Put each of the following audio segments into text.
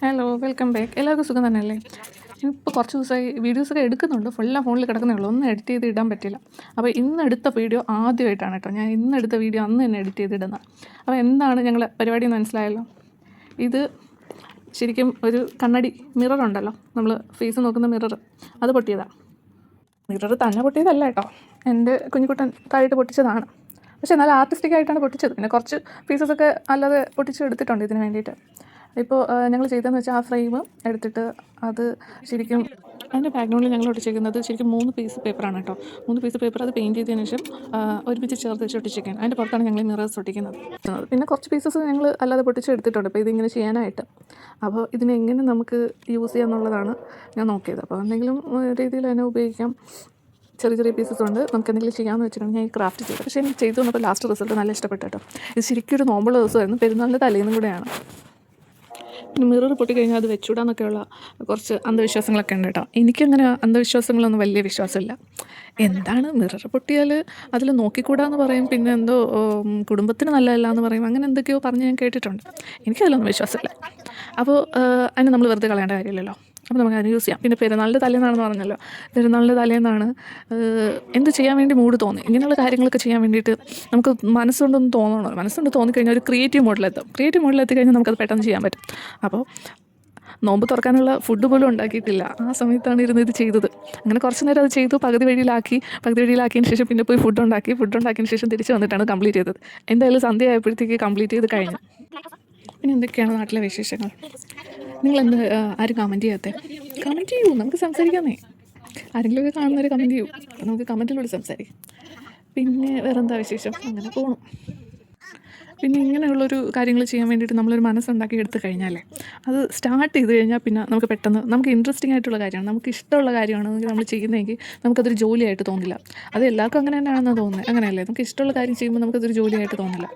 Hello, welcome back. എല്ലാവർക്കും സുഖം തന്നെയല്ലേ? ഇപ്പോൾ കുറച്ച് ദിവസമായി വീഡിയോസൊക്കെ എടുക്കുന്നുണ്ട്, ഫുള്ളാ ഫോണിൽ കിടക്കുന്നേ ഉള്ളൂ, ഒന്നും എഡിറ്റ് ചെയ്ത് ഇടാൻ പറ്റില്ല. അപ്പോൾ ഇന്നെടുത്ത വീഡിയോ ആദ്യമായിട്ടാണ് കേട്ടോ, ഞാൻ ഇന്നെടുത്ത വീഡിയോ അന്ന് തന്നെ എഡിറ്റ് ചെയ്തിടുന്നത്. അപ്പോൾ എന്താണ് ഞങ്ങൾ പരിപാടി എന്ന് മനസ്സിലായല്ലോ. ഇത് ശരിക്കും ഒരു കണ്ണാടി മിറർ ഉണ്ടല്ലോ, നമ്മൾ ഫേസ് നോക്കുന്ന മിറർ, അത് പൊട്ടിയതാണ്. മിറർ തന്നെ പൊട്ടിയതല്ല കേട്ടോ, എൻ്റെ കുഞ്ഞുകുട്ടൻ താഴോട്ട് പൊട്ടിച്ചതാണ്. പക്ഷേ നല്ല ആർട്ടിസ്റ്റിക്കായിട്ടാണ് പൊട്ടിച്ചത്. പിന്നെ കുറച്ച് പീസസൊക്കെ അല്ലാതെ പൊട്ടിച്ച് എടുത്തിട്ടുണ്ട് ഇതിന് വേണ്ടിയിട്ട്. ഇപ്പോൾ ഞങ്ങൾ ചെയ്തതെന്ന് വെച്ചാൽ ആ ഫ്രെയിം എടുത്തിട്ട് അത് ശരിക്കും അതിൻ്റെ ബാക്ക്ഗ്രൗണ്ടിൽ ഞങ്ങൾ ഒട്ടിച്ചിരിക്കുന്നത് ശരിക്കും 3 പീസ് പേപ്പറാണ് കേട്ടോ. 3 പീസ് പേപ്പർ അത് പെയിൻറ്റ് ചെയ്തതിന് ശേഷം ഒരുമിച്ച് ചേർത്ത് വെച്ച് ഒട്ടിച്ചിരിക്കുകയാണ്. അതിൻ്റെ പുറത്താണ് ഞങ്ങൾ മിറേഴ്സ് ഒട്ടിക്കുന്നത്. പിന്നെ കുറച്ച് പീസസ് ഞങ്ങൾ അല്ലാതെ പൊട്ടിച്ച് എടുത്തിട്ടുണ്ട് ഇപ്പോൾ ഇതിങ്ങനെ ചെയ്യാനായിട്ട്. അപ്പോൾ ഇതിനെങ്ങനെ നമുക്ക് യൂസ് ചെയ്യാമെന്നുള്ളതാണ് ഞാൻ നോക്കിയത്. അപ്പോൾ എന്തെങ്കിലും രീതിയിൽ അതിനെ ഉപയോഗിക്കാം. ചെറിയ ചെറിയ പീസസ് ഉണ്ട്, നമുക്ക് എന്തെങ്കിലും ചെയ്യാമെന്ന് വെച്ചിട്ടാണ് ഞാൻ ഈ ക്രാഫ്റ്റ് ചെയ്തത്. പക്ഷേ എനിക്ക് ചെയ്തു വന്നപ്പോൾ ലാസ്റ്റ് റിസൾട്ട് നല്ല ഇഷ്ടപ്പെട്ടു കേട്ടോ. ഇത് ശരിക്കും ഒരു നോമ്പുള്ള ദിവസമായിരുന്നു, പെരുന്നാളിൻ്റെ തലേന്നും കൂടെയാണ്. പിന്നെ മിറർ പൊട്ടിക്കഴിഞ്ഞാൽ അത് വെച്ചുകൂടാന്നൊക്കെയുള്ള കുറച്ച് അന്ധവിശ്വാസങ്ങളൊക്കെ ഉണ്ട് കേട്ടോ. എനിക്കങ്ങനെ അന്ധവിശ്വാസങ്ങളൊന്നും വലിയ വിശ്വാസമില്ല. എന്താണ് മിറർ പൊട്ടിയാൽ അതിൽ നോക്കിക്കൂടാന്ന് പറയും, പിന്നെ എന്തോ കുടുംബത്തിന് നല്ലതല്ല എന്ന് പറയും, അങ്ങനെ എന്തൊക്കെയോ പറഞ്ഞ് ഞാൻ കേട്ടിട്ടുണ്ട്. എനിക്കതിലൊന്നും വിശ്വാസമില്ല. അപ്പോൾ അതിന് നമ്മൾ വെറുതെ കളയേണ്ട കാര്യമില്ലല്ലോ. അപ്പോൾ നമുക്ക് അത് യൂസ് ചെയ്യാം. പിന്നെ പെരുന്നാളിൻ്റെ തലേന്നാണെന്ന് പറഞ്ഞല്ലോ, പെരുന്നാളിൻ്റെ തലേന്നാണ് എന്ത് ചെയ്യാൻ വേണ്ടി മൂഡ് തോന്നി, ഇങ്ങനെയുള്ള കാര്യങ്ങളൊക്കെ ചെയ്യാൻ വേണ്ടിയിട്ട് നമുക്ക് മനസ്സുകൊണ്ടൊന്നും തോന്നണം. മനസ്സുകൊണ്ട് തോന്നിക്കഴിഞ്ഞാൽ ഒരു ക്രിയേറ്റീവ് മോഡിലെത്തും. ക്രിയേറ്റീവ് മോഡിലെത്തിക്കഴിഞ്ഞാൽ നമുക്കത് പെട്ടെന്ന് ചെയ്യാൻ പറ്റും. അപ്പോൾ നോമ്പ് തുറക്കാനുള്ള ഫുഡ് പോലും ഉണ്ടാക്കിയിട്ടില്ല, ആ സമയത്താണ് ഇരുന്ന് ഇത് ചെയ്തത്. അങ്ങനെ കുറച്ച് നേരം അത് ചെയ്തു, പകുതി വഴിയിലാക്കിയതിന് ശേഷം പിന്നെ പോയി ഫുഡ് ഉണ്ടാക്കിയതിന് ശേഷം തിരിച്ച് വന്നിട്ടാണ് കംപ്ലീറ്റ് ചെയ്തത്. എന്തായാലും സന്ധ്യ ആയപ്പോഴത്തേക്ക് കംപ്ലീറ്റ് ചെയ്ത് കഴിഞ്ഞു. പിന്നെ എന്തൊക്കെയാണ് നാട്ടിലെ വിശേഷങ്ങൾ? നിങ്ങളെന്ത് ആരും കമൻറ്റ് ചെയ്യാത്തേ? കമൻറ്റ് ചെയ്യൂ, നമുക്ക് സംസാരിക്കാമേ. ആരെങ്കിലുമൊക്കെ കാണുന്നവർ കമൻറ്റ് ചെയ്യൂ, അപ്പോൾ നമുക്ക് കമൻറ്റിലൂടെ സംസാരിക്കാം. പിന്നെ വേറെന്താ വിശേഷം? അങ്ങനെ പോകണം. പിന്നെ ഇങ്ങനെയുള്ളൊരു കാര്യങ്ങൾ ചെയ്യാൻ വേണ്ടിയിട്ട് നമ്മളൊരു മനസ്സുണ്ടാക്കി എടുത്തു കഴിഞ്ഞാലേ അത് സ്റ്റാർട്ട് ചെയ്ത് കഴിഞ്ഞാൽ പിന്നെ നമുക്ക് പെട്ടെന്ന് നമുക്ക് ഇൻട്രസ്റ്റിംഗ് ആയിട്ടുള്ള കാര്യമാണ്, നമുക്ക് ഇഷ്ടമുള്ള കാര്യമാണ് നമ്മൾ ചെയ്യുന്നതെങ്കിൽ നമുക്കതൊരു ജോലിയായിട്ട് തോന്നില്ല. അത് എല്ലാവർക്കും അങ്ങനെ തന്നെയാണെന്ന് തോന്നുന്നത്, അങ്ങനെയല്ലേ? നമുക്ക് ഇഷ്ടമുള്ള കാര്യം ചെയ്യുമ്പോൾ നമുക്കതൊരു ജോലിയായിട്ട് തോന്നില്ല.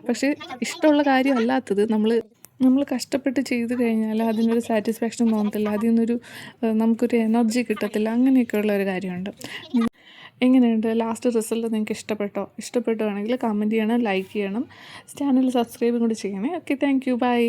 പക്ഷേ ഇഷ്ടമുള്ള കാര്യം അല്ലാത്തത് നമ്മൾ കഷ്ടപ്പെട്ട് ചെയ്ത് കഴിഞ്ഞാൽ അതിനൊരു സാറ്റിസ്ഫാക്ഷൻ തോന്നത്തില്ല, അതിൽ നിന്നൊരു നമുക്കൊരു എനർജി കിട്ടത്തില്ല, അങ്ങനെയൊക്കെയുള്ള ഒരു കാര്യമുണ്ട്. എങ്ങനെയുണ്ട് ലാസ്റ്റ് റിസൾട്ട്? നിങ്ങൾക്ക് ഇഷ്ടപ്പെട്ടുവാണെങ്കിൽ കമൻറ്റ് ചെയ്യണം, ലൈക്ക് ചെയ്യണം, ചാനൽ സബ്സ്ക്രൈബും കൂടി ചെയ്യണേ. Okay, thank you, by.